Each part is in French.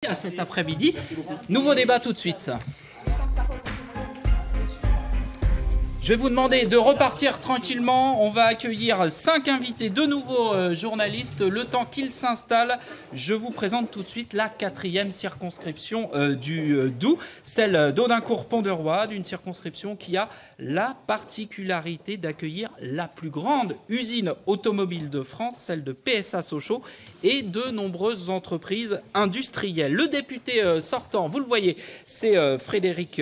à cet après-midi. Nouveau débat tout de suite. Je vais vous demander de repartir tranquillement. On va accueillir 5 invités, 2 nouveaux journalistes. Le temps qu'ils s'installent, je vous présente tout de suite la 4e circonscription du Doubs, celle d'Audincourt-Pont-de-Roi, d'une circonscription qui a la particularité d'accueillir la plus grande usine automobile de France, celle de PSA Sochaux, et de nombreuses entreprises industrielles. Le député sortant, vous le voyez, c'est Frédéric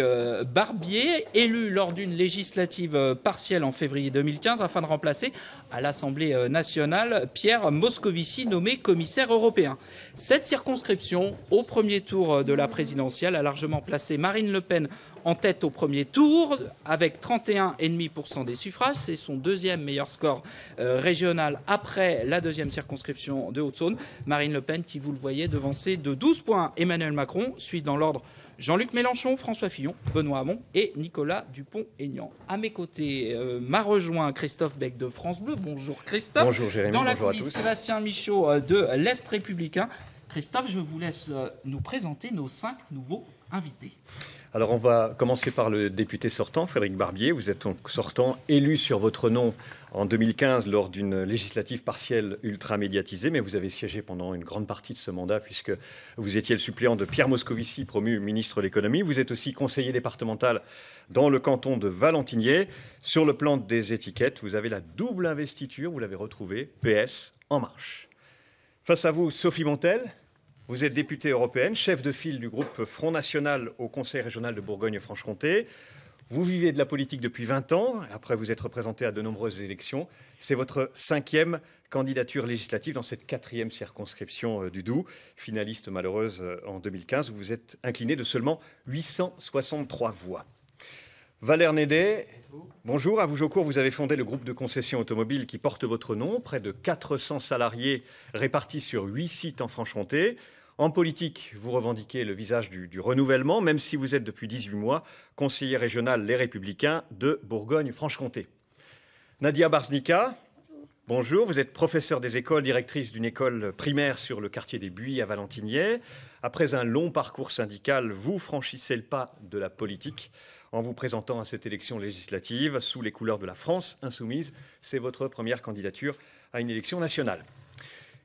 Barbier, élu lors d'une législative partielle en février 2015 afin de remplacer à l'Assemblée nationale Pierre Moscovici, nommé commissaire européen. Cette circonscription, au premier tour de la présidentielle, a largement placé Marine Le Pen en tête au premier tour, avec 31,5% des suffrages. C'est son deuxième meilleur score régional après la deuxième circonscription de Haute-Saône. Marine Le Pen, qui, vous le voyez, devancée de 12 points Emmanuel Macron, suit dans l'ordre Jean-Luc Mélenchon, François Fillon, Benoît Hamon et Nicolas Dupont-Aignan. À mes côtés, m'a rejoint Christophe Beck de France Bleu. Bonjour Christophe. Bonjour Jérémy, dans la bonjour coulisse, à tous. Sébastien Michaud de l'Est républicain. Christophe, je vous laisse nous présenter nos 5 nouveaux invités. Alors on va commencer par le député sortant, Frédéric Barbier. Vous êtes donc sortant, élu sur votre nom en 2015 lors d'une législative partielle ultra médiatisée, mais vous avez siégé pendant une grande partie de ce mandat puisque vous étiez le suppléant de Pierre Moscovici, promu ministre de l'économie. Vous êtes aussi conseiller départemental dans le canton de Valentinier. Sur le plan des étiquettes, vous avez la double investiture, vous l'avez retrouvée, PS En Marche. Face à vous, Sophie Montel. Vous êtes députée européenne, chef de file du groupe Front National au Conseil régional de Bourgogne-Franche-Comté. Vous vivez de la politique depuis 20 ans, après vous êtes représentée à de nombreuses élections. C'est votre 5e candidature législative dans cette 4e circonscription du Doubs. Finaliste malheureuse en 2015, vous vous êtes inclinée de seulement 863 voix. Valère Nédet, bonjour. À Vougeaucourt, vous avez fondé le groupe de concession automobile qui porte votre nom. Près de 400 salariés répartis sur 8 sites en Franche-Comté. En politique, vous revendiquez le visage du renouvellement, même si vous êtes depuis 18 mois conseiller régional Les Républicains de Bourgogne-Franche-Comté. Nadia Barznika, bonjour. Vous êtes professeure des écoles, directrice d'une école primaire sur le quartier des Buis à Valentinier. Après un long parcours syndical, vous franchissez le pas de la politique en vous présentant à cette élection législative sous les couleurs de la France insoumise. C'est votre première candidature à une élection nationale.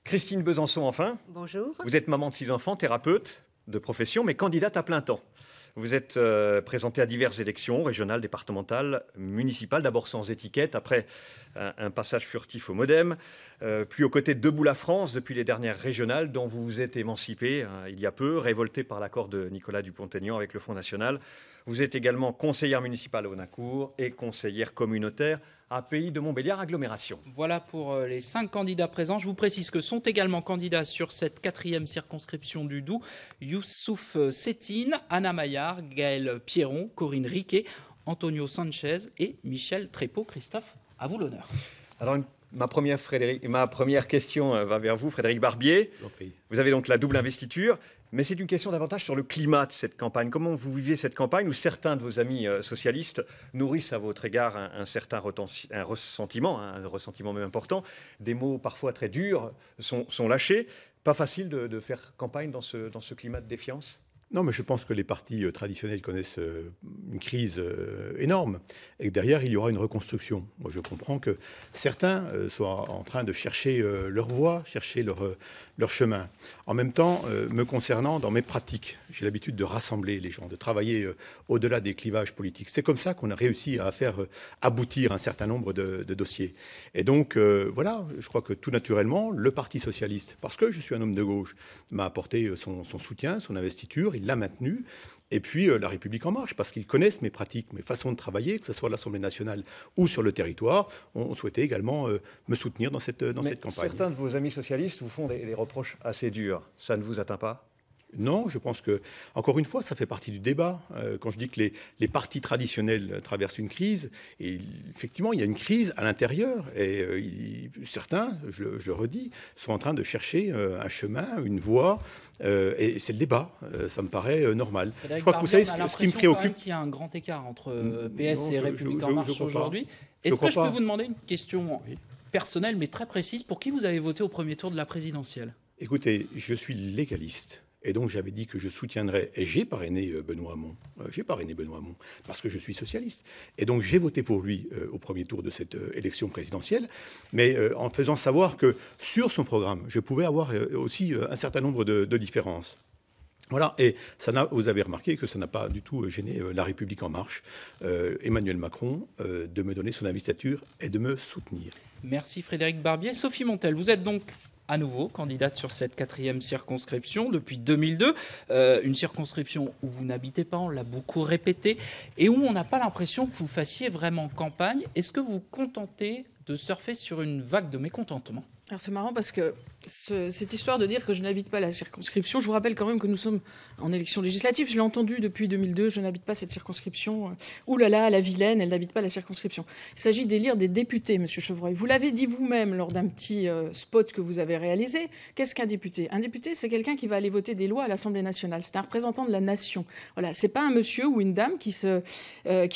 Christine Besançon, enfin. Bonjour. Vous êtes maman de 6 enfants, thérapeute de profession, mais candidate à plein temps. Vous êtes présentée à diverses élections, régionales, départementales, municipales, d'abord sans étiquette, après un passage furtif au MoDem, puis aux côtés de Debout la France, depuis les dernières régionales, dont vous vous êtes émancipée il y a peu, révoltée par l'accord de Nicolas Dupont-Aignan avec le Front National. Vous êtes également conseillère municipale à Audincourt et conseillère communautaire à Pays de Montbéliard Agglomération. Voilà pour les 5 candidats présents. Je vous précise que sont également candidats sur cette 4e circonscription du Doubs Youssouf Sétine, Anna Maillard, Gaël Pierron, Corinne Riquet, Antonio Sanchez et Michel Trépeau. Christophe, à vous l'honneur. Alors, ma première question va vers vous, Frédéric Barbier. Vous avez donc la double investiture. Mais c'est une question davantage sur le climat de cette campagne. Comment vous vivez cette campagne où certains de vos amis socialistes nourrissent à votre égard un certain ressentiment même important. Des mots parfois très durs sont lâchés. Pas facile de faire campagne dans ce climat de défiance ? Non, mais je pense que les partis traditionnels connaissent une crise énorme et que derrière, il y aura une reconstruction. Moi, je comprends que certains soient en train de chercher leur voie, chercher leur chemin. En même temps, me concernant, dans mes pratiques, j'ai l'habitude de rassembler les gens, de travailler au-delà des clivages politiques. C'est comme ça qu'on a réussi à faire aboutir un certain nombre de dossiers. Et donc, voilà, je crois que tout naturellement, le Parti socialiste, parce que je suis un homme de gauche, m'a apporté son soutien, son investiture, il l'a maintenu. Et puis La République En Marche, parce qu'ils connaissent mes pratiques, mes façons de travailler, que ce soit à l'Assemblée nationale ou sur le territoire, ont souhaité également me soutenir dans cette campagne. Certains de vos amis socialistes vous font des reproches assez durs. Ça ne vous atteint pas ? Non, je pense que, encore une fois, ça fait partie du débat. Quand je dis que les partis traditionnels traversent une crise, et effectivement, il y a une crise à l'intérieur. Et certains, je le redis, sont en train de chercher un chemin, une voie. Et c'est le débat. Ça me paraît normal. Frédéric je crois que vous savez ce qui me préoccupe. Il y a un grand écart entre PS et République En Marche aujourd'hui. Est-ce que je peux vous demander une question personnelle, mais très précise ? Pour qui vous avez voté au premier tour de la présidentielle ? Écoutez, je suis légaliste. Et donc j'avais dit que je soutiendrais, et j'ai parrainé Benoît Hamon. Parce que je suis socialiste. Et donc j'ai voté pour lui au premier tour de cette élection présidentielle, mais en faisant savoir que sur son programme, je pouvais avoir aussi un certain nombre de différences. Voilà, et vous avez remarqué que ça n'a pas du tout gêné La République En Marche, Emmanuel Macron, de me donner son investiture et de me soutenir. Merci Frédéric Barbier. Sophie Montel, vous êtes donc à nouveau candidate sur cette 4e circonscription depuis 2002. Une circonscription où vous n'habitez pas, on l'a beaucoup répété, et où on n'a pas l'impression que vous fassiez vraiment campagne. Est-ce que vous vous contentez de surfer sur une vague de mécontentement ? Alors c'est marrant parce que cette histoire de dire que je n'habite pas la circonscription, je vous rappelle quand même que nous sommes en élection législative. Je l'ai entendu depuis 2002, je n'habite pas cette circonscription. Ouh là là, la vilaine, elle n'habite pas la circonscription. Il s'agit d'élire des députés, Monsieur Chevreuil. Vous l'avez dit vous-même lors d'un petit spot que vous avez réalisé. Qu'est-ce qu'un député ? Un député, c'est quelqu'un qui va aller voter des lois à l'Assemblée nationale. C'est un représentant de la nation. Voilà, c'est pas un monsieur ou une dame qui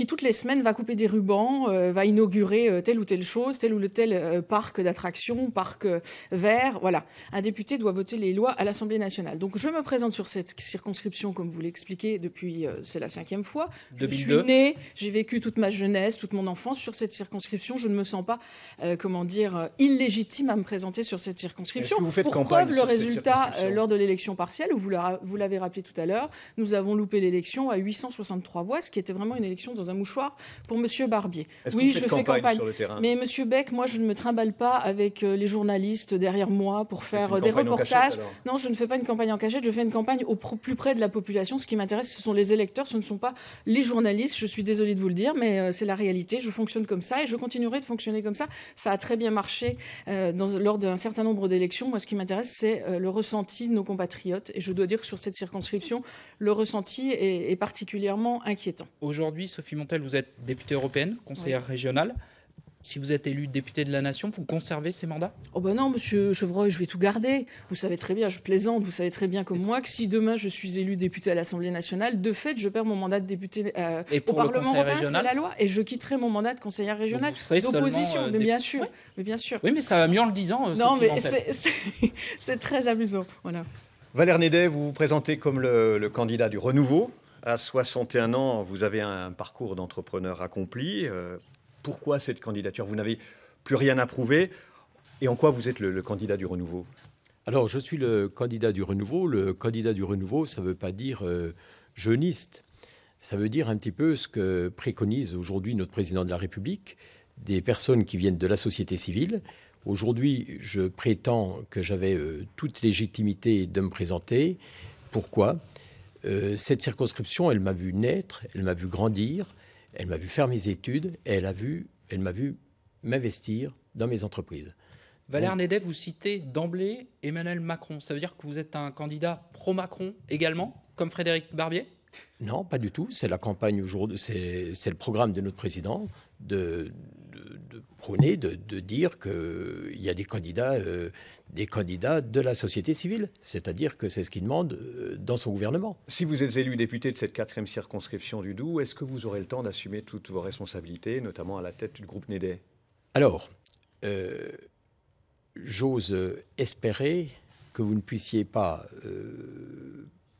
toutes les semaines va couper des rubans, va inaugurer telle ou telle chose, tel ou tel parc d'attractions, parc vert. Voilà. Un député doit voter les lois à l'Assemblée nationale. Donc je me présente sur cette circonscription, comme vous l'expliquez, depuis, c'est la 5e fois. 2002. Je suis née, j'ai vécu toute ma jeunesse, toute mon enfance sur cette circonscription. Je ne me sens pas, illégitime à me présenter sur cette circonscription. Pour preuve, le résultat lors de l'élection partielle, où vous l'avez rappelé tout à l'heure, nous avons loupé l'élection à 863 voix, ce qui était vraiment une élection dans un mouchoir pour Monsieur Barbier. Oui, je fais campagne sur le terrain. Mais Monsieur Beck, moi, je ne me trimballe pas avec les journalistes derrière moi pour faire des reportages. Non, je ne fais pas une campagne en cachette, je fais une campagne au plus près de la population. Ce qui m'intéresse, ce sont les électeurs, ce ne sont pas les journalistes. Je suis désolée de vous le dire, mais c'est la réalité. Je fonctionne comme ça et je continuerai de fonctionner comme ça. Ça a très bien marché lors d'un certain nombre d'élections. Moi, ce qui m'intéresse, c'est le ressenti de nos compatriotes. Et je dois dire que sur cette circonscription, le ressenti est particulièrement inquiétant. Aujourd'hui, Sophie Montel, vous êtes députée européenne, conseillère régionale. Si vous êtes élu député de la Nation, vous conservez ces mandats ? Oh ben non, Monsieur Chevreuil, je vais tout garder. Vous savez très bien, je plaisante, vous savez très bien comme moi que si demain je suis élu député à l'Assemblée nationale, de fait, je perds mon mandat de député au Parlement européen, c'est la loi, et je quitterai mon mandat de conseillère régionale d'opposition, mais bien sûr, mais bien sûr. Oui, mais ça va mieux en le disant, non, Sophie mais Montel. c'est très amusant, voilà. Valère Nédet, vous vous présentez comme le candidat du renouveau. À 61 ans, vous avez un parcours d'entrepreneur accompli. Pourquoi cette candidature ? Vous n'avez plus rien à prouver. Et en quoi vous êtes le candidat du renouveau ? Alors, je suis le candidat du renouveau. Le candidat du renouveau, ça ne veut pas dire jeuniste. Ça veut dire un petit peu ce que préconise aujourd'hui notre président de la République, des personnes qui viennent de la société civile. Aujourd'hui, je prétends que j'avais toute légitimité de me présenter. Pourquoi ? Cette circonscription, elle m'a vu naître, elle m'a vu grandir, elle m'a vu faire mes études et elle m'a vu m'investir dans mes entreprises. Valère Nédet, vous citez d'emblée Emmanuel Macron. Ça veut dire que vous êtes un candidat pro-Macron également, comme Frédéric Barbier ? Non, pas du tout. C'est la campagne aujourd'hui, c'est le programme de notre président de prôner, de dire qu'il y a des candidats de la société civile. C'est-à-dire que c'est ce qu'il demande dans son gouvernement. Si vous êtes élu député de cette 4e circonscription du Doubs, est-ce que vous aurez le temps d'assumer toutes vos responsabilités, notamment à la tête du groupe Nédet ? Alors, j'ose espérer que vous ne puissiez pas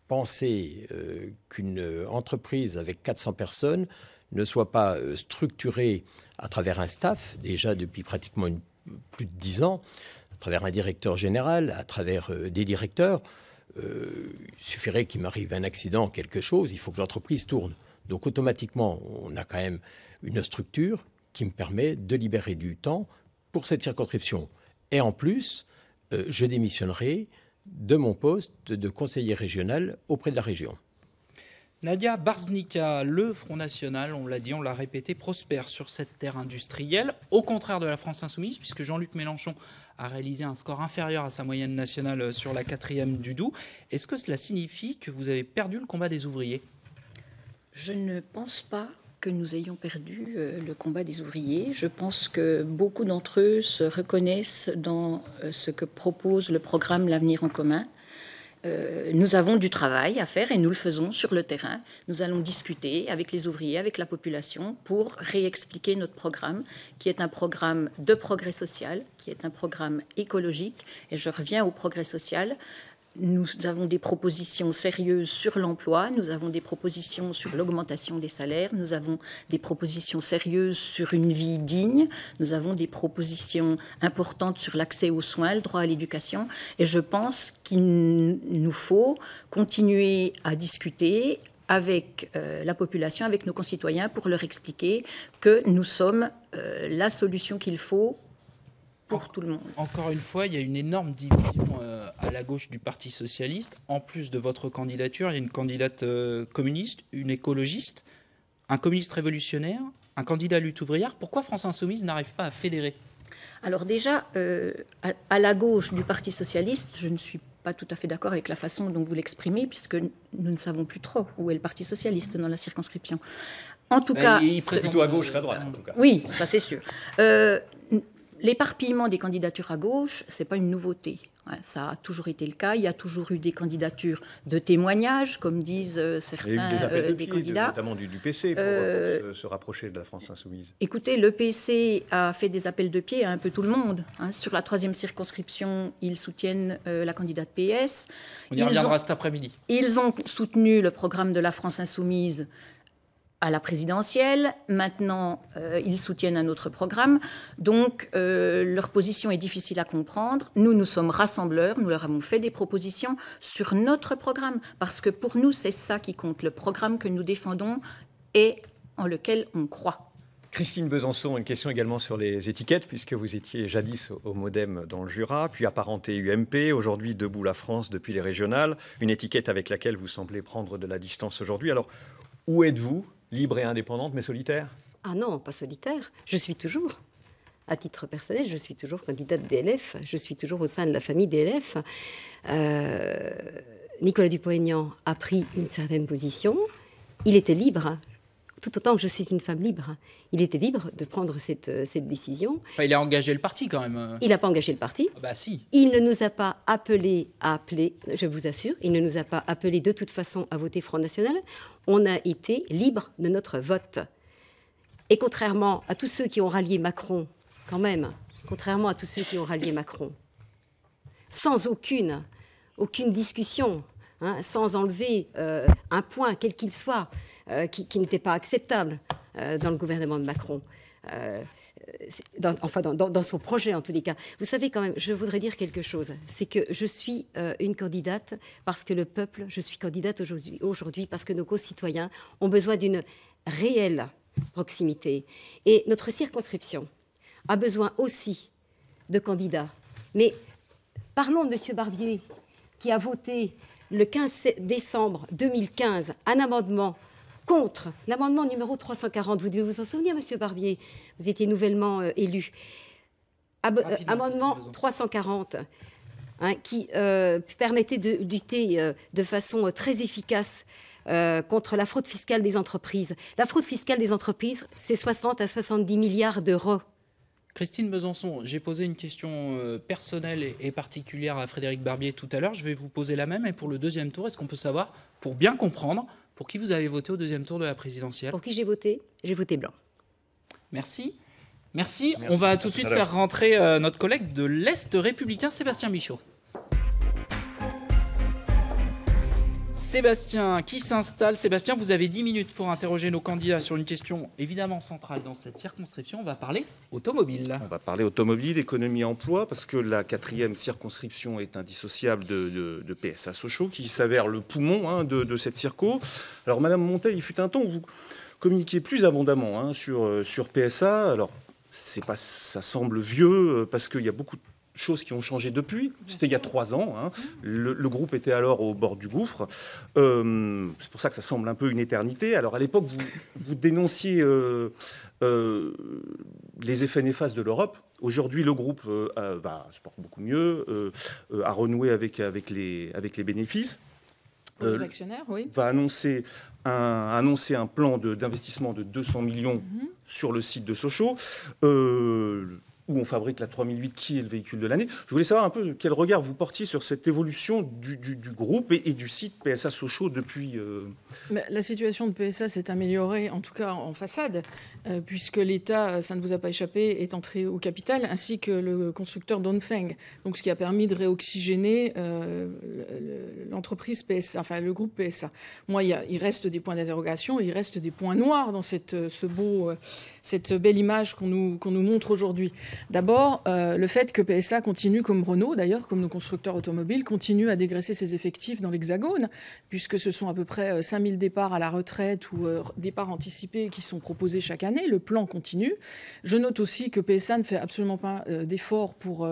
penser qu'une entreprise avec 400 personnes ne soit pas structurée à travers un staff, déjà depuis pratiquement plus de 10 ans, à travers un directeur général, à travers des directeurs. Il suffirait qu'il m'arrive un accident, quelque chose, il faut que l'entreprise tourne. Donc automatiquement, on a quand même une structure qui me permet de libérer du temps pour cette circonscription. Et en plus, je démissionnerai de mon poste de conseiller régional auprès de la région. Nadia Barznika, le Front National, on l'a dit, on l'a répété, prospère sur cette terre industrielle, au contraire de la France Insoumise, puisque Jean-Luc Mélenchon a réalisé un score inférieur à sa moyenne nationale sur la 4e du Doubs. Est-ce que cela signifie que vous avez perdu le combat des ouvriers ? Je ne pense pas que nous ayons perdu le combat des ouvriers. Je pense que beaucoup d'entre eux se reconnaissent dans ce que propose le programme L'Avenir en commun. Nous avons du travail à faire et nous le faisons sur le terrain. Nous allons discuter avec les ouvriers, avec la population pour réexpliquer notre programme, qui est un programme de progrès social, qui est un programme écologique. Et je reviens au progrès social. nous avons des propositions sérieuses sur l'emploi, nous avons des propositions sur l'augmentation des salaires, nous avons des propositions sérieuses sur une vie digne, nous avons des propositions importantes sur l'accès aux soins, le droit à l'éducation. Et je pense qu'il nous faut continuer à discuter avec la population, avec nos concitoyens, pour leur expliquer que nous sommes la solution qu'il faut pour tout le monde. Encore une fois, il y a une énorme division à la gauche du Parti socialiste. En plus de votre candidature, il y a une candidate communiste, une écologiste, un communiste révolutionnaire, un candidat à lutte ouvrière. Pourquoi France Insoumise n'arrive pas à fédérer ? Alors déjà, à la gauche du Parti socialiste, je ne suis pas tout à fait d'accord avec la façon dont vous l'exprimez, puisque nous ne savons plus trop où est le Parti socialiste dans la circonscription. En tout cas... C'est plutôt à gauche qu'à droite, en tout cas. Oui, ça c'est sûr. L'éparpillement des candidatures à gauche, ce n'est pas une nouveauté. Ça a toujours été le cas. Il y a toujours eu des candidatures de témoignages, comme disent certains des candidats. Notamment du PC, pour se rapprocher de la France insoumise. Écoutez, le PC a fait des appels de pied à un peu tout le monde. Sur la 3e circonscription, ils soutiennent la candidate PS. On y reviendra cet après-midi. Ils ont soutenu le programme de la France insoumise à la présidentielle. Maintenant, ils soutiennent un autre programme. Donc, leur position est difficile à comprendre. Nous sommes rassembleurs. Nous leur avons fait des propositions sur notre programme. Parce que pour nous, c'est ça qui compte. Le programme que nous défendons et en lequel on croit. Christine Besançon, une question également sur les étiquettes, puisque vous étiez jadis au MoDem dans le Jura, puis apparenté UMP, aujourd'hui Debout la France depuis les régionales, une étiquette avec laquelle vous semblez prendre de la distance aujourd'hui. Alors, où êtes-vous ? Libre et indépendante, mais solitaire ? Ah non, pas solitaire. Je suis toujours, à titre personnel, je suis toujours candidate DLF. Je suis toujours au sein de la famille DLF. Nicolas Dupont-Aignan a pris une certaine position. Il était libre, tout autant que je suis une femme libre. Il était libre de prendre cette décision. Enfin, il a engagé le parti quand même. Il n'a pas engagé le parti. Ah bah si. Il ne nous a pas appelés à appeler, je vous assure, il ne nous a pas appelés de toute façon à voter Front National. On a été libre de notre vote. Et contrairement à tous ceux qui ont rallié Macron, quand même, contrairement à tous ceux qui ont rallié Macron, sans aucune discussion, sans enlever un point, quel qu'il soit, qui n'était pas acceptable dans le gouvernement de Macron, dans son projet en tous les cas. Vous savez quand même, je voudrais dire quelque chose, c'est que je suis une candidate parce que le peuple, je suis candidate aujourd'hui parce que nos concitoyens ont besoin d'une réelle proximité. Et notre circonscription a besoin aussi de candidats. Mais parlons de M. Barbier, qui a voté le 15 décembre 2015 un amendement contre l'amendement numéro 340. Vous devez vous en souvenir, M. Barbier, vous étiez nouvellement élu. Amendement 340, qui permettait de lutter de façon très efficace contre la fraude fiscale des entreprises. La fraude fiscale des entreprises, c'est 60 à 70 milliards d'euros. Christine Besançon, j'ai posé une question personnelle et particulière à Frédéric Barbier tout à l'heure. Je vais vous poser la même. Et pour le deuxième tour, est-ce qu'on peut savoir, pour bien comprendre, pour qui vous avez voté au deuxième tour de la présidentielle ? Pour qui j'ai voté ? J'ai voté blanc. Merci. Merci. On va tout de suite faire rentrer notre collègue de l'Est républicain, Sébastien Michaud. Sébastien qui s'installe. Sébastien, vous avez 10 minutes pour interroger nos candidats sur une question évidemment centrale dans cette circonscription. On va parler automobile. On va parler automobile, économie, emploi, parce que la 4e circonscription est indissociable de PSA Sochaux, qui s'avère le poumon de cette circo. Alors, Madame Montel, il fut un temps où vous communiquiez plus abondamment sur PSA. Alors, ça semble vieux, parce qu'il y a beaucoup de choses qui ont changé depuis. C'était il y a 3 ans. Le groupe était alors au bord du gouffre. C'est pour ça que ça semble un peu une éternité. Alors à l'époque, vous dénonciez les effets néfastes de l'Europe. Aujourd'hui, le groupe se porte beaucoup mieux, a renoué avec les bénéfices. Pour les actionnaires, oui. Va annoncer un plan d'investissement de 200 millions sur le site de Sochaux. où on fabrique la 3008 qui est le véhicule de l'année. Je voulais savoir un peu quel regard vous portiez sur cette évolution du groupe et du site PSA Sochaux depuis... La situation de PSA s'est améliorée, en tout cas en façade, puisque l'État, ça ne vous a pas échappé, est entré au capital, ainsi que le constructeur Dongfeng. Donc, ce qui a permis de réoxygéner l'entreprise PSA, enfin le groupe PSA. Moi, il reste des points d'interrogation, il reste des points noirs dans cette belle image qu'on nous montre aujourd'hui. D'abord, le fait que PSA continue, comme Renault d'ailleurs, comme nos constructeurs automobiles, continue à dégraisser ses effectifs dans l'Hexagone, puisque ce sont à peu près 5000 départs à la retraite ou départs anticipés qui sont proposés chaque année. Le plan continue. Je note aussi que PSA ne fait absolument pas d'efforts pour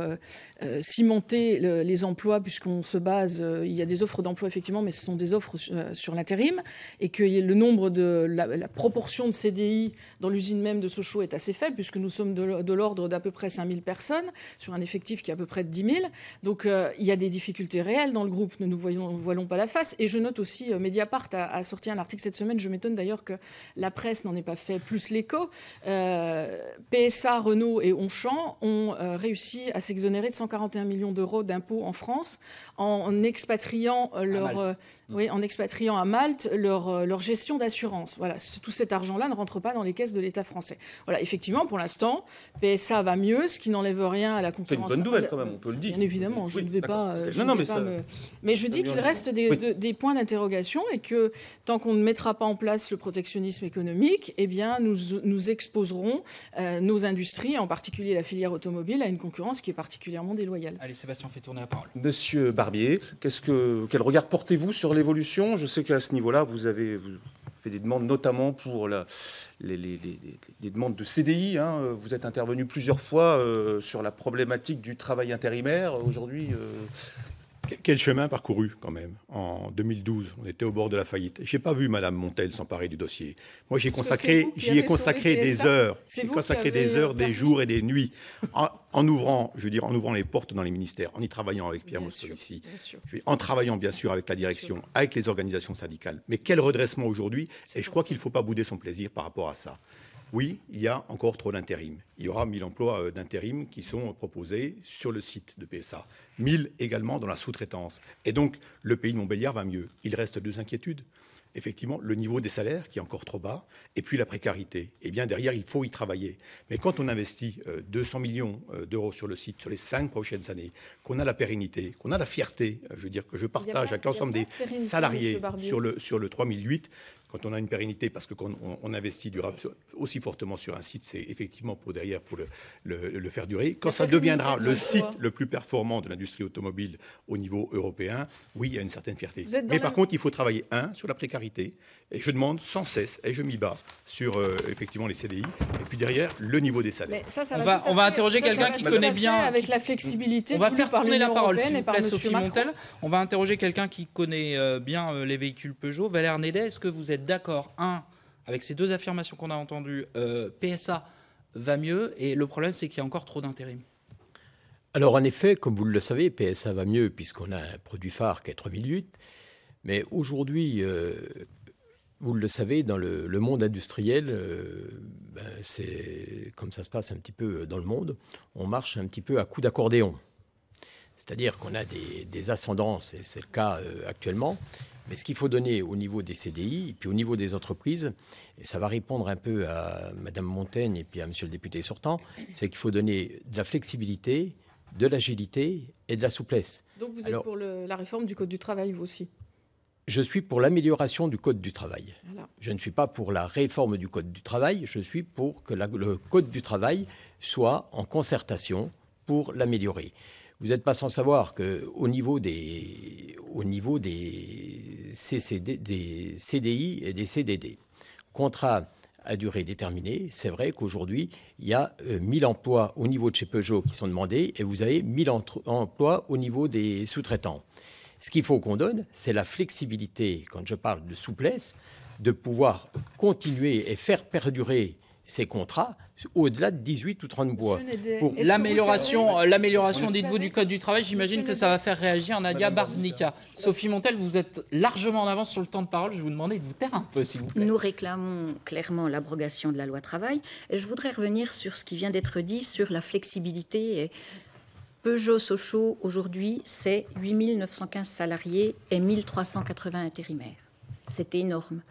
cimenter les emplois, puisqu'on se base, il y a des offres d'emploi effectivement, mais ce sont des offres sur l'intérim, et que le nombre la proportion de CDI dans l'usine même de Sochaux est assez faible, puisque nous sommes de l'ordre d'à peu près 5000 personnes, sur un effectif qui est à peu près de 10 000. Donc il y a des difficultés réelles dans le groupe, ne nous voilons pas la face. Et je note aussi, Mediapart a sorti un article cette semaine, je m'étonne d'ailleurs que la presse n'en ait pas fait plus l'écho. PSA, Renault et Auchan ont réussi à s'exonérer de 141 millions d'euros d'impôts en France en expatriant à Malte leur gestion d'assurance. Voilà, tout cet argent-là ne rentre pas dans les caisses de l'État français. Voilà, effectivement, pour l'instant, PSA va mieux, ce qui n'enlève rien à la concurrence. C'est une bonne nouvelle quand même, on peut le dire. Bien évidemment, je ne vais pas... Mais je dis qu'il reste des points d'interrogation et que tant qu'on ne mettra pas en place le protectionnisme économique, eh bien, nous exposerons nos industries, en particulier la filière automobile, à une concurrence qui est particulièrement déloyale. Allez, Sébastien, fait tourner la parole. Monsieur Barbier, quel regard portez-vous sur l'évolution? Je sais qu'à ce niveau-là, vous fait des demandes, notamment pour les demandes de CDI. Vous êtes intervenu plusieurs fois sur la problématique du travail intérimaire. Aujourd'hui... Quel chemin parcouru quand même. En 2012, on était au bord de la faillite. Je n'ai pas vu Mme Montel s'emparer du dossier. Moi, j'y ai consacré des heures. J'ai consacré des heures, des jours et des nuits en ouvrant les portes dans les ministères, en y travaillant avec Pierre Moscovici, en travaillant bien sûr avec la direction, avec les organisations syndicales. Mais quel redressement aujourd'hui? Et je crois qu'il ne faut pas bouder son plaisir par rapport à ça. Oui, il y a encore trop d'intérim. Il y aura 1000 emplois d'intérim qui sont proposés sur le site de PSA. 1000 également dans la sous-traitance. Et donc, le pays de Montbéliard va mieux. Il reste deux inquiétudes. Effectivement, le niveau des salaires qui est encore trop bas, et puis la précarité. Eh bien, derrière, il faut y travailler. Mais quand on investit 200 millions d'euros sur le site sur les 5 prochaines années, qu'on a la pérennité, qu'on a la fierté, je veux dire que je partage avec l'ensemble des salariés sur le 3008, quand on a une pérennité, parce que quand on investit aussi fortement sur un site, c'est effectivement pour le faire durer. Quand ça deviendra le site le plus performant de l'industrie automobile au niveau européen, oui, il y a une certaine fierté. Mais par contre, il faut travailler, sur la précarité, et je demande sans cesse, et je m'y bats, sur effectivement les CDI, et puis derrière, le niveau des salaires. On va interroger quelqu'un qui connaît bien... Avec la flexibilité. On va faire tourner la parole, s'il vous plaît, Sophie Montel. On va interroger quelqu'un qui connaît bien les véhicules Peugeot. Valère Nédet, est-ce que vous êtes d'accord, avec ces deux affirmations qu'on a entendues, PSA va mieux, et le problème, c'est qu'il y a encore trop d'intérim? Alors, en effet, comme vous le savez, PSA va mieux, puisqu'on a un produit phare qui est 3008. Mais aujourd'hui, vous le savez, dans le monde industriel, c'est comme ça se passe un petit peu dans le monde, on marche un petit peu à coups d'accordéon. C'est-à-dire qu'on a des ascendances, et c'est le cas actuellement. Mais ce qu'il faut donner au niveau des CDI et puis au niveau des entreprises, et ça va répondre un peu à Mme Montaigne et puis à M. le député sortant, c'est qu'il faut donner de la flexibilité, de l'agilité et de la souplesse. Donc vous êtes pour la réforme du Code du travail, vous aussi? Je suis pour l'amélioration du Code du travail. Voilà. Je ne suis pas pour la réforme du Code du travail, je suis pour que le Code du travail soit en concertation pour l'améliorer. Vous n'êtes pas sans savoir qu'au niveau des CDI et des CDD, contrats à durée déterminée, c'est vrai qu'aujourd'hui, il y a 1000 emplois au niveau de chez Peugeot qui sont demandés et vous avez 1000 emplois au niveau des sous-traitants. Ce qu'il faut qu'on donne, c'est la flexibilité, quand je parle de souplesse, de pouvoir continuer et faire perdurer ces contrats au-delà de 18 ou 30 mois. Pour l'amélioration, dites-vous, du Code du travail, j'imagine que ça va faire réagir Nadia Barznika. Sophie Montel, vous êtes largement en avance sur le temps de parole. Je vais vous demander de vous taire un peu, s'il vous plaît. Nous réclamons clairement l'abrogation de la loi travail. Et je voudrais revenir sur ce qui vient d'être dit sur la flexibilité. Peugeot-Sochaux, aujourd'hui, c'est 8 915 salariés et 1 380 intérimaires. C'est énorme.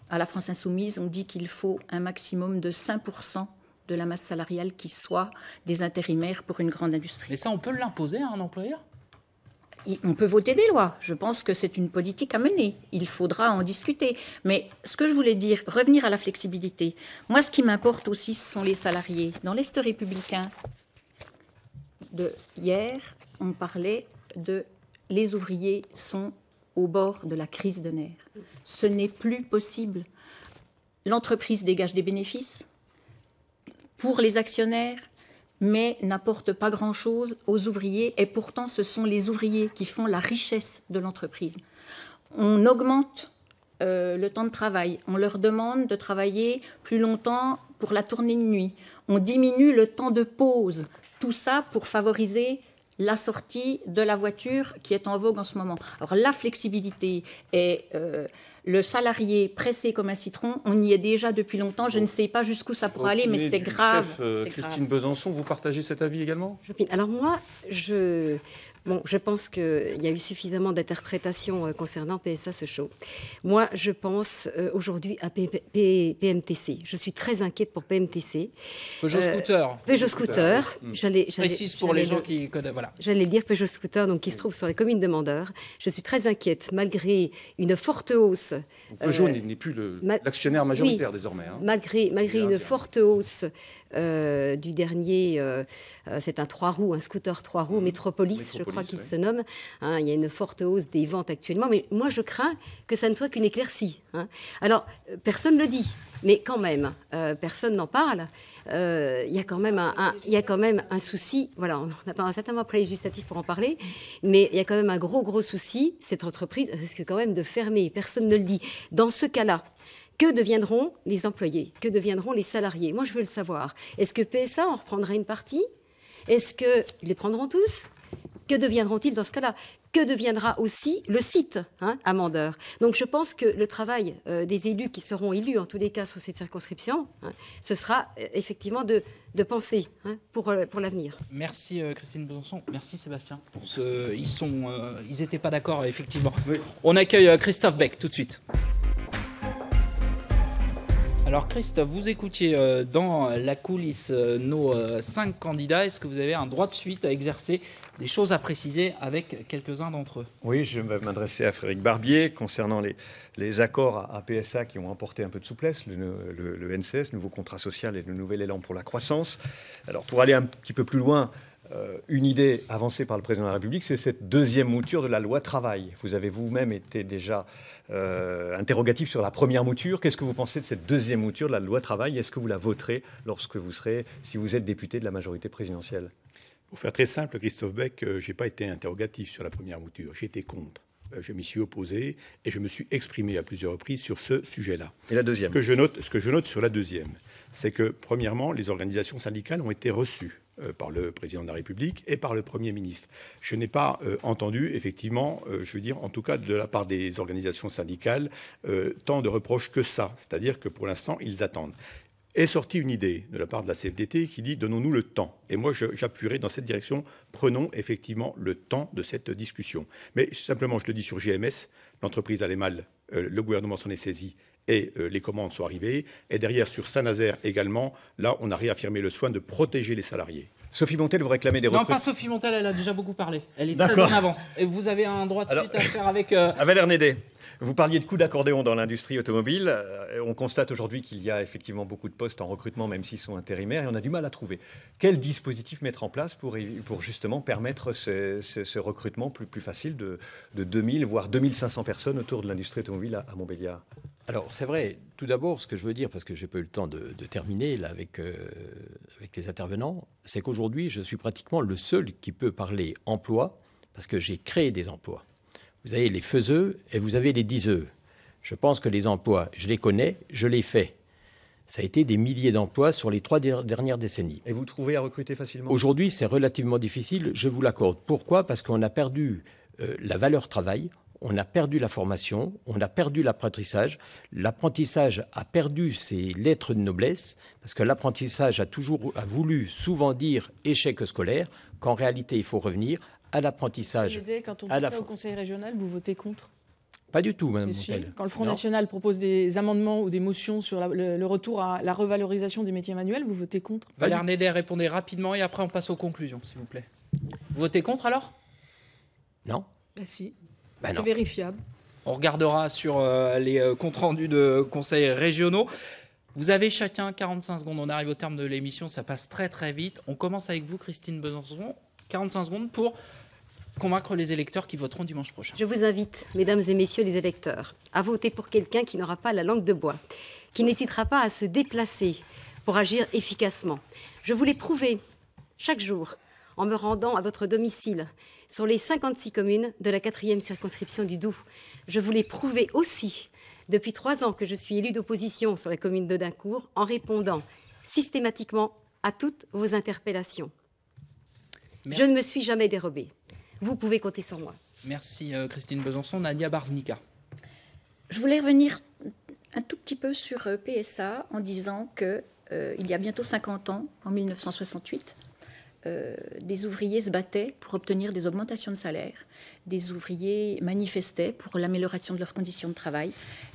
À la France Insoumise, on dit qu'il faut un maximum de 5% de la masse salariale qui soit des intérimaires pour une grande industrie. Mais ça, on peut l'imposer à un employeur ? On peut voter des lois. Je pense que c'est une politique à mener. Il faudra en discuter. Mais ce que je voulais dire, revenir à la flexibilité. Moi, ce qui m'importe aussi, ce sont les salariés. Dans l'Est républicain de hier, on parlait de les ouvriers sont au bord de la crise de nerfs. Ce n'est plus possible. L'entreprise dégage des bénéfices pour les actionnaires, mais n'apporte pas grand-chose aux ouvriers. Et pourtant, ce sont les ouvriers qui font la richesse de l'entreprise. On augmente le temps de travail. On leur demande de travailler plus longtemps pour la tournée de nuit. On diminue le temps de pause. Tout ça pour favoriser la sortie de la voiture qui est en vogue en ce moment. Alors la flexibilité et le salarié pressé comme un citron, on y est déjà depuis longtemps. Je ne sais pas jusqu'où ça pourra aller, mais c'est grave. Christine Besançon, vous partagez cet avis également ? Alors moi, je pense qu'il y a eu suffisamment d'interprétations concernant PSA Sochaux. Moi, je pense aujourd'hui à PMTC. Je suis très inquiète pour PMTC. Peugeot Scooter. Peugeot Scooter. Je précise pour les gens qui connaissent. Voilà. J'allais dire Peugeot Scooter, donc qui se trouve sur les communes de Mandeur. Je suis très inquiète, malgré une forte hausse. Peugeot n'est plus l'actionnaire majoritaire désormais. Hein. Malgré une forte hausse du dernier, c'est un 3 roues, un scooter 3 roues, Métropolis, je crois qu'il se nomme. Hein, il y a une forte hausse des ventes actuellement, mais moi je crains que ça ne soit qu'une éclaircie. Hein. Alors, personne ne le dit, mais quand même, personne n'en parle. Il y a quand même un souci. Voilà, on attend un certain moment après législatif pour en parler, mais il y a quand même un gros souci. Cette entreprise risque quand même de fermer. Personne ne le dit. Dans ce cas-là, que deviendront les employés? Que deviendront les salariés? Moi, je veux le savoir. Est-ce que PSA en reprendra une partie? Est-ce qu'ils les prendront tous? Que deviendront-ils dans ce cas-là? Que deviendra aussi le site à Mandeur? Donc je pense que le travail des élus qui seront élus, en tous les cas, sur cette circonscription, ce sera effectivement de penser pour l'avenir. Merci Christine Besançon. Merci Sébastien. Ils n'étaient pas d'accord, effectivement. Oui. On accueille Christophe Beck tout de suite. Alors Christophe, vous écoutiez dans la coulisse nos 5 candidats. Est-ce que vous avez un droit de suite à exercer, des choses à préciser avec quelques-uns d'entre eux? Oui, je vais m'adresser à Frédéric Barbier concernant les accords à PSA qui ont apporté un peu de souplesse, le NCS, le nouveau contrat social et le nouvel élan pour la croissance. Alors pour aller un petit peu plus loin, une idée avancée par le président de la République, c'est cette deuxième mouture de la loi travail. Vous avez vous-même été déjà interrogatif sur la première mouture. Qu'est-ce que vous pensez de cette deuxième mouture de la loi travail? Est-ce que vous la voterez si vous êtes député de la majorité présidentielle? Pour faire très simple, Christophe Beck, je n'ai pas été interrogatif sur la première mouture. J'étais contre. Je m'y suis opposé et je me suis exprimé à plusieurs reprises sur ce sujet-là. Et la deuxième? Ce que je note sur la deuxième, c'est que, premièrement, les organisations syndicales ont été reçues par le président de la République et par le Premier ministre. Je n'ai pas entendu, effectivement, je veux dire, en tout cas de la part des organisations syndicales, tant de reproches que ça. C'est-à-dire que pour l'instant, ils attendent. Est sortie une idée de la part de la CFDT qui dit « donnons-nous le temps ». Et moi, j'appuierai dans cette direction. Prenons effectivement le temps de cette discussion. Mais simplement, je le dis sur GMS, l'entreprise allait mal, le gouvernement s'en est saisi et les commandes sont arrivées. Et derrière, sur Saint-Nazaire également, là, on a réaffirmé le soin de protéger les salariés. Sophie Montel, vous réclamez des recrutements? Non, pas Sophie Montel, elle a déjà beaucoup parlé. Elle est très en avance. Et vous avez un droit de suite à faire avec... Avec Nédé. Vous parliez de coups d'accordéon dans l'industrie automobile. On constate aujourd'hui qu'il y a effectivement beaucoup de postes en recrutement, même s'ils sont intérimaires, et on a du mal à trouver. Quel dispositif mettre en place pour justement permettre ce recrutement plus facile de 2000, voire 2500 personnes autour de l'industrie automobile à Montbéliard? Alors, c'est vrai. Tout d'abort, ce que je veux dire, parce que je n'ai pas eu le temps de terminer là, avec les intervenants, c'est qu'aujourd'hui, je suis pratiquement le seul qui peut parler emploi, parce que j'ai créé des emplois. Vous avez les faiseux et vous avez les diseux. Je pense que les emplois, je les connais, je les fais. Ça a été des milliers d'emplois sur les 3 dernières décennies. Et vous trouvez à recruter facilement? Aujourd'hui, c'est relativement difficile, je vous l'accorde. Pourquoi? Parce qu'on a perdu la valeur travail, on a perdu la formation, on a perdu l'apprentissage. L'apprentissage a perdu ses lettres de noblesse, parce que l'apprentissage a voulu souvent dire échec scolaire, qu'en réalité, il faut revenir à l'apprentissage. Quand on dit ça au Conseil régional, vous votez contre? Pas du tout, Mme Montel. Quand le Front National propose des amendements ou des motions sur le retour à la revalorisation des métiers manuels, vous votez contre? Valère Nédet, répondez rapidement et après on passe aux conclusions, s'il vous plaît. Vous votez contre alors? Non. Bah si, Bah c'est non. vérifiable. On regardera sur les comptes rendus de conseils régionaux. Vous avez chacun 45 secondes. On arrive au terme de l'émission, ça passe très très vite. On commence avec vous, Christine Besançon. 45 secondes pour convaincre les électeurs qui voteront dimanche prochain. Je vous invite, mesdames et messieurs les électeurs, à voter pour quelqu'un qui n'aura pas la langue de bois, qui n'hésitera pas à se déplacer pour agir efficacement. Je vous l'ai prouvé chaque jour en me rendant à votre domicile sur les 56 communes de la 4e circonscription du Doubs. Je vous l'ai prouvé aussi depuis 3 ans que je suis élue d'opposition sur la commune d'Audincourt en répondant systématiquement à toutes vos interpellations. Merci. Je ne me suis jamais dérobée. Vous pouvez compter sur moi. Merci Christine Besançon. Nadia Barznika. Je voulais revenir un tout petit peu sur PSA en disant qu'il y a bientôt 50 ans, en 1968, des ouvriers se battaient pour obtenir des augmentations de salaire. Des ouvriers manifestaient pour l'amélioration de leurs conditions de travail.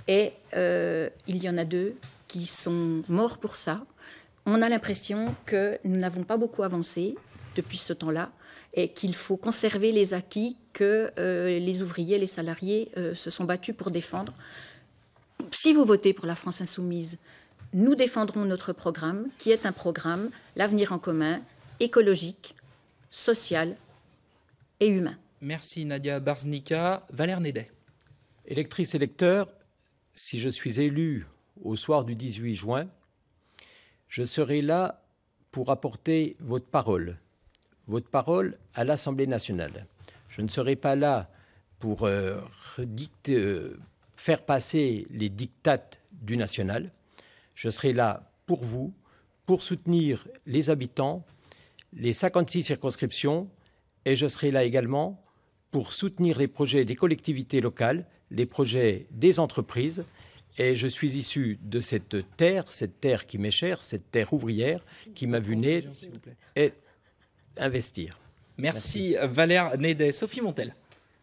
Et il y en a 2 qui sont morts pour ça. On a l'impression que nous n'avons pas beaucoup avancé depuis ce temps-là et qu'il faut conserver les acquis que les ouvriers, les salariés se sont battus pour défendre. Si vous votez pour la France Insoumise, nous défendrons notre programme, qui est un programme, l'avenir en commun, écologique, social et humain. Merci Nadia Barznika. Valère Nédet. Électrices, électeurs, si je suis élu au soir du 18 juin, je serai là pour apporter votre parole à l'Assemblée nationale. Je ne serai pas là pour faire passer les dictates du national. Je serai là pour vous, pour soutenir les habitants, les 56 circonscriptions, et je serai là également pour soutenir les projets des collectivités locales, les projets des entreprises. Et je suis issu de cette terre qui m'est chère, cette terre ouvrière qui m'a vu naître et investir. Merci Valère Nédet. Sophie Montel.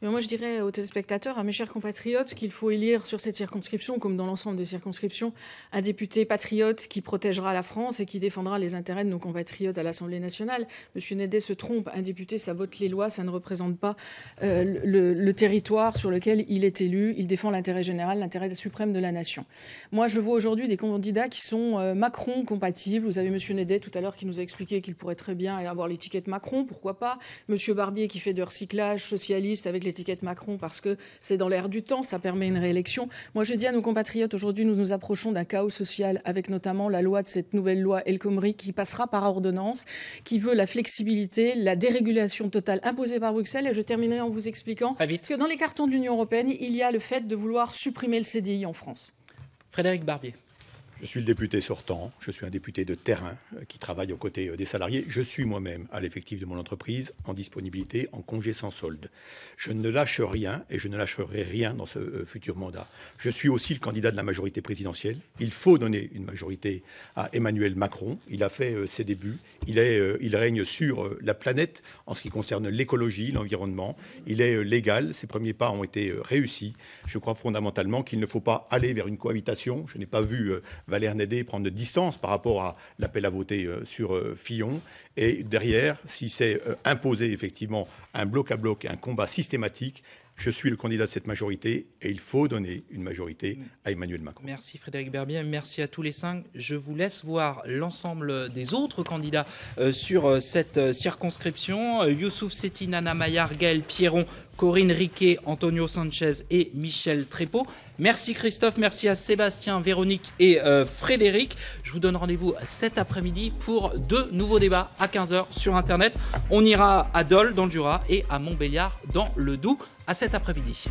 Moi, je dirais aux téléspectateurs, à mes chers compatriotes, qu'il faut élire sur cette circonscription, comme dans l'ensemble des circonscriptions, un député patriote qui protégera la France et qui défendra les intérêts de nos compatriotes à l'Assemblée nationale. Monsieur Nédet se trompe, un député, ça vote les lois, ça ne représente pas le territoire sur lequel il est élu. Il défend l'intérêt général, l'intérêt suprême de la nation. Moi, je vois aujourd'hui des candidats qui sont Macron compatibles. Vous avez Monsieur Nédet tout à l'heure qui nous a expliqué qu'il pourrait très bien avoir l'étiquette Macron, pourquoi pas. Monsieur Barbier qui fait de recyclage socialiste avec l'étiquette Macron parce que c'est dans l'air du temps, ça permet une réélection. Moi, je dis à nos compatriotes, aujourd'hui, nous nous approchons d'un chaos social avec notamment la loi de cette nouvelle loi El Khomri qui passera par ordonnance, qui veut la flexibilité, la dérégulation totale imposée par Bruxelles. Et je terminerai en vous expliquant que dans les cartons de l'Union européenne, il y a le fait de vouloir supprimer le CDI en France. Frédéric Barbier. Je suis le député sortant, je suis un député de terrain qui travaille aux côtés des salariés. Je suis moi-même à l'effectif de mon entreprise, en disponibilité, en congé sans solde. Je ne lâche rien et je ne lâcherai rien dans ce futur mandat. Je suis aussi le candidat de la majorité présidentielle. Il faut donner une majorité à Emmanuel Macron. Il a fait ses débuts. Il règne sur la planète en ce qui concerne l'écologie, l'environnement. Il est légal. Ses premiers pas ont été réussis. Je crois fondamentalement qu'il ne faut pas aller vers une cohabitation. Je n'ai pas vu Valère Nédet prendre de distance par rapport à l'appel à voter sur Fillon. Et derrière, si c'est imposer effectivement un bloc à bloc et un combat systématique, je suis le candidat de cette majorité et il faut donner une majorité à Emmanuel Macron. Merci Frédéric Barbier, merci à tous les 5. Je vous laisse voir l'ensemble des autres candidats sur cette circonscription. Youssouf Setti, Nana Maillard, Gaël Pierron, Corinne Riquet, Antonio Sanchez et Michel Trépeau. Merci Christophe, merci à Sébastien, Véronique et Frédéric. Je vous donne rendez-vous cet après-midi pour 2 nouveaux débats à 15h sur Internet. On ira à Dole dans le Jura et à Montbéliard dans le Doubs. À cet après-midi.